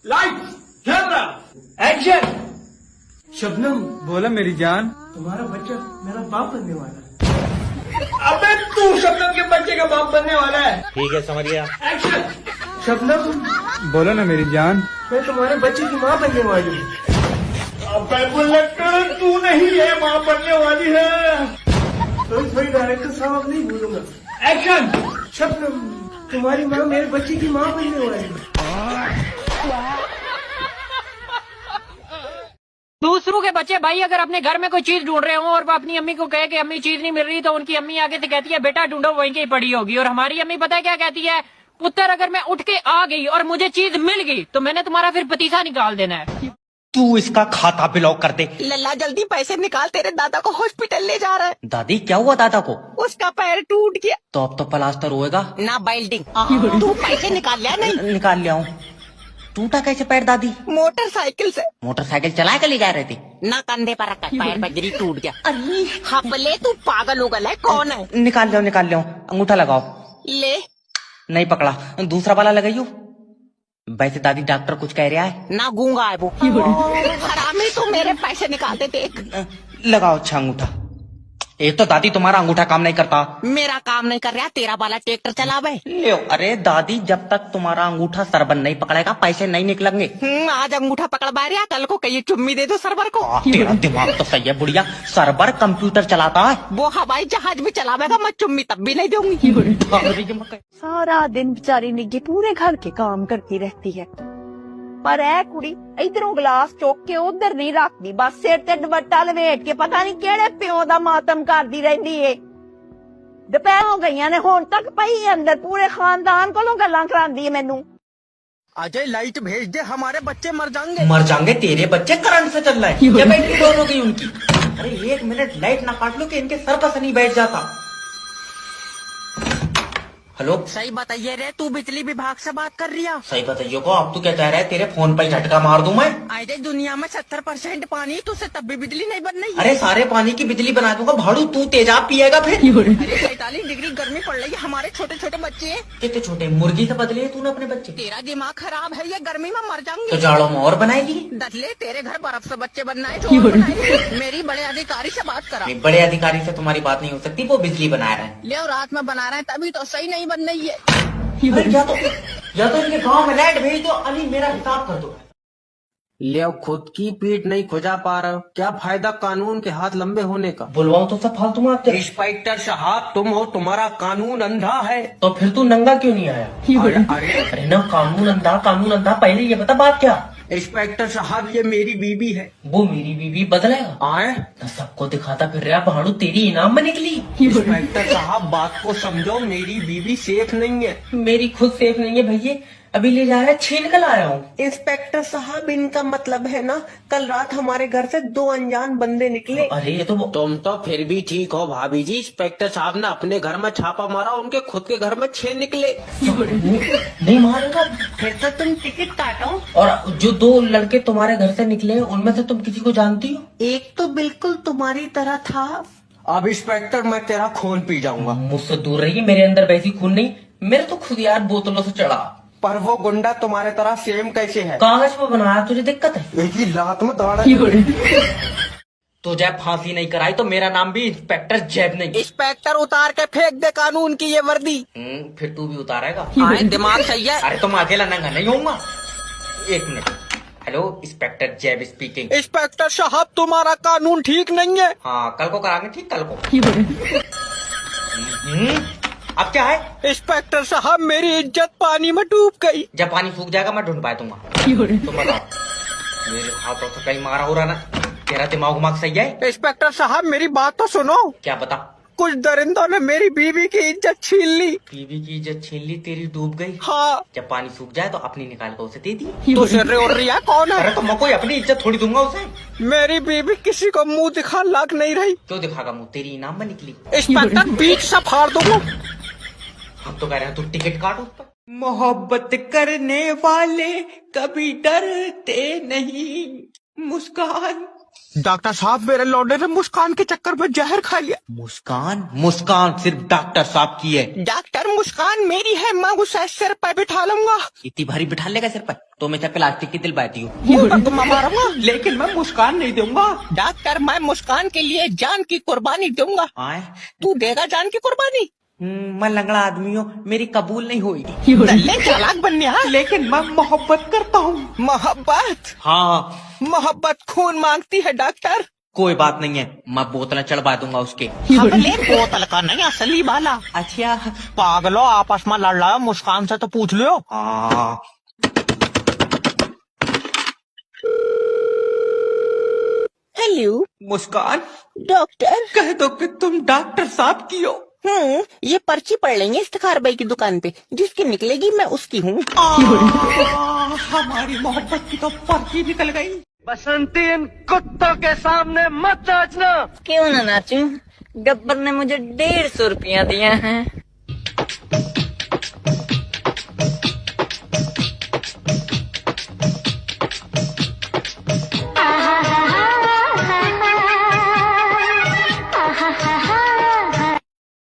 Light, camera, action. Shabnam, बोला मेरी जान। तुम्हारा बच्चा मेरा बाप बनने वाला है। अबे तू शबनम के बच्चे का बाप बनने वाला है। ठीक है, समझ गया। एक्शन। शबनम, बोलो ना मेरी जान। मैं तुम्हारे बच्चे की माँ बनने वाली हूँ। अबे बुलेट, तू नहीं है, माँ बनने वाली है। थोड़ी डायरेक्टर साहब नहीं भूलूंगा। एक्शन। शबनम, तुम्हारी माँ मेरे बच्चे की माँ बनने वाली है। दूसरों के बच्चे भाई अगर अपने घर में कोई चीज ढूंढ रहे हो और वो अपनी अम्मी को कहे कि अम्मी चीज नहीं मिल रही, तो उनकी अम्मी आगे से कहती है बेटा ढूंढो, वहीं की पड़ी होगी। और हमारी अम्मी पता है क्या कहती है? पुत्र, अगर मैं उठ के आ गई और मुझे चीज मिल गई तो मैंने तुम्हारा फिर पतीसा निकाल देना है। तू इसका खाता ब्लॉक कर दे। लल्ला जल्दी पैसे निकाल, तेरे दादा को हॉस्पिटल ले जा रहा है। दादी, क्या हुआ दादा को? उसका पैर टूट गया। तो अब तो प्लास्टर होएगा ना बेल्डिंग। तू पैसे निकाल लिया नहीं? निकाल लिया हूँ। टूटा कैसे पैर दादी? मोटरसाइकिल से। मोटरसाइकिल चला के ले जा रहे थे। ना कंधे पर रखा, पैर पर गिरी, टूट गया। अरे हपले, तू पागल उगल है, कौन है? निकाल लिया, अंगूठा लगाओ। ले। नहीं पकड़ा, दूसरा वाला लगाइयो। वैसे दादी डॉक्टर कुछ कह रहा है? ना गूंगा है वो। हरामी, तू मेरे पैसे निकालते देख। लगाओ अच्छा अंगूठा। एक तो दादी तुम्हारा अंगूठा काम नहीं करता। मेरा काम नहीं कर रहा, तेरा वाला ट्रैक्टर चलावे। ले, अरे दादी, जब तक तुम्हारा अंगूठा सरबन नहीं पकड़ेगा पैसे नहीं निकलेंगे। आज अंगूठा पकड़वा रहा, कल को कहीं चुम्मी दे दो सरवर को। तेरा दिमाग तो सही है बुढ़िया। सरबर कंप्यूटर चलाता है। वो हवाई जहाज भी चलावेगा, मैं चुम्मी तब भी नहीं दूंगी। सारा दिन बेचारी निग्गी पूरे घर के काम करती रहती है, पर ऐ कुड़ी इधरों गिलास चुक के उधर नहीं रखती, बस सिर ते दुपट्टा लवेट के पता नहीं केड़े प्यो दा मातम करदी रहंदी है। दोपहर हो गईयां ने, हुण तक पई अंदर, पूरे खानदान कोलों गल्लां करांदी है मैनू। अजय लाइट भेज दे, हमारे बच्चे मर जाएंगे। मर जाएंगे? तेरे बच्चे करंट से चल रहे हैं। क्या बैटरी डाउन हो गई उनकी? अरे 1 मिनट लाइट ना काट लो कि इनके सर पर से नहीं बैठ जाता। हेलो, सही बताइए रे, तू बिजली विभाग से बात कर रही है? सही बताइए को। अब तू क्या कह रहा है? तेरे फोन पर झटका मार दूं मैं? अरे दुनिया में 70% पानी, तुझसे तब भी बिजली नहीं बन रही है। अरे सारे पानी की बिजली बना दूंगा भाड़ू, तू तेजाब पिएगा फिर। अरे 45 डिग्री गर्मी पड़ रही है, हमारे छोटे छोटे बच्चे हैं। कितने छोटे? मुर्गी से बदले तूने अपने बच्चे? तेरा दिमाग खराब है, ये गर्मी में मर जाएंगे। तो जाड़ों में और बनाएगी? दसले, तेरे घर बर्फ से बच्चे बनना है तो और बनाएंगे। मेरी बड़े अधिकारी से बात करा। बड़े अधिकारी से तुम्हारी बात नहीं हो सकती, वो बिजली बना रहे हैं। ले, और रात में बना रहे हैं तभी तो सही नहीं बन रही है। या तो इनके गांव में लाइट भेज दो। अली मेरा हिसाब कर दो। ले, खुद की पीठ नहीं खुजा पा रहे हो, क्या फायदा कानून के हाथ लंबे होने का? बुलवाओ तो सब फालतू में आते। इंस्पेक्टर साहब, तुम हो, तुम्हारा कानून अंधा है। तो फिर तू नंगा क्यों नहीं आया? अरे ना, कानून अंधा। पहले ये बता बात क्या? इंस्पेक्टर साहब, ये मेरी बीबी है। वो मेरी बीबी बदलेगा? आए तो सबको दिखाता फिर रहा पहाड़ू, तेरी इनाम में निकली। इंस्पेक्टर साहब, बात को समझो, मेरी बीबी सेफ नहीं है। मेरी खुद सेफ नहीं है भैया, अभी ले जा रहा है, छीन कर लाया हूँ। इंस्पेक्टर साहब, इनका मतलब है ना, कल रात हमारे घर से 2 अनजान बंदे निकले। अरे ये तो तुम तो फिर भी ठीक हो भाभी जी। इंस्पेक्टर साहब ने अपने घर में छापा मारा, उनके खुद के घर में 6 निकले। नहीं मारेगा? फिर तो तुम टिकट काटो। और जो 2 लड़के तुम्हारे घर से निकले हैं उनमें से तुम किसी को जानती हो? एक तो बिल्कुल तुम्हारी तरह था। अब इंस्पेक्टर, मैं तेरा खून पी जाऊंगा। मुझसे दूर रहिए, मेरे अंदर वैसी खून नहीं, मेरे तो खुद यार बोतलों से चढ़ा। पर वो गुंडा तुम्हारे तरह सेम कैसे है? कागज पे बनाया, तुझे दिक्कत है? एक ही लात में दौड़ा। तो जब फांसी नहीं कराई तो मेरा नाम भी इंस्पेक्टर जैब नहीं। इंस्पेक्टर, उतार के फेंक दे कानून की ये वर्दी। फिर तू भी उतारेगा? आए, दिमाग सही है। अरे तुम अकेला नंगा नहीं होऊंगा। 1 मिनट। हेलो, इंस्पेक्टर जैब स्पीकिंग। इंस्पेक्टर साहब, तुम्हारा कानून ठीक नहीं है। हाँ, कल को कराएंगे ठीक, कल को। अब क्या है? इंस्पेक्टर साहब, मेरी इज्जत पानी में डूब गई। जब पानी सूख जाएगा मैं ढूंढ पाया दूंगा। तुम बताओ, मेरे हाथों से कहीं मारा हो रहा ना? तेरा दिमाग सही है? इंस्पेक्टर साहब, मेरी बात तो सुनो। क्या बता? कुछ दरिंदों ने मेरी बीवी की इज्जत छीन ली। बीवी की इज्जत छीन ली? तेरी डूब गई? हाँ। जब पानी सूख जाए तो अपनी निकाल कर उसे दे दी। तो सिर और रिया कौन है? अरे तो मैं कोई अपनी इज्जत थोड़ी दूंगा उसे। मेरी बीवी किसी को मुंह दिखा लाग नहीं रही। क्यों दिखागा मुंह? तेरी इनाम में निकली। इंस्पेक्टर, बीच से फाड़ दूंगा। हम तो कह रहे हैं तू टिकट काट उस पर। मोहब्बत करने वाले कभी डरते नहीं, मुस्कान डॉक्टर साहब मेरे लौंडे ने मुस्कान के चक्कर में जहर खा लिया। मुस्कान? मुस्कान सिर्फ डॉक्टर साहब की है। डॉक्टर मुस्कान मेरी है, मैं उसे सिर पर बिठा लूंगा। इतनी भारी बिठा लेगा सिर पर? तो मैं तो प्लास्टिक की दिल पाती हूँ। मारूंगा लेकिन मैं मुस्कान नहीं दूंगा। डॉक्टर मैं मुस्कान के लिए जान की कुर्बानी दूंगा। तू देगा जान की कुर्बानी? मैं लंगड़ा आदमी हूँ, मेरी कबूल नहीं होगी। चालाक बनने, लेकिन मैं मोहब्बत करता हूँ। मोहब्बत? हाँ, मोहब्बत खून मांगती है डॉक्टर। कोई बात नहीं है, मैं बोतलें चढ़वा दूंगा उसके। हमने बोतल का नहीं, असली वाला। अच्छा पागलो, आपस में लड़ रहा है, मुस्कान से तो पूछ लो। हेलो मुस्कान, डॉक्टर। कह दो कि तुम डॉक्टर साहब की हो। ये पर्ची पढ़ लेंगे इफ्तिखार भाई की दुकान पे, जिसकी निकलेगी मैं उसकी हूँ। हमारी मोहब्बत की तो पर्ची निकल गई। बसंती, इन कुत्तों के सामने मत नाचना। क्यों ना नाचूं? गब्बर ने मुझे 150 रुपया दिया है।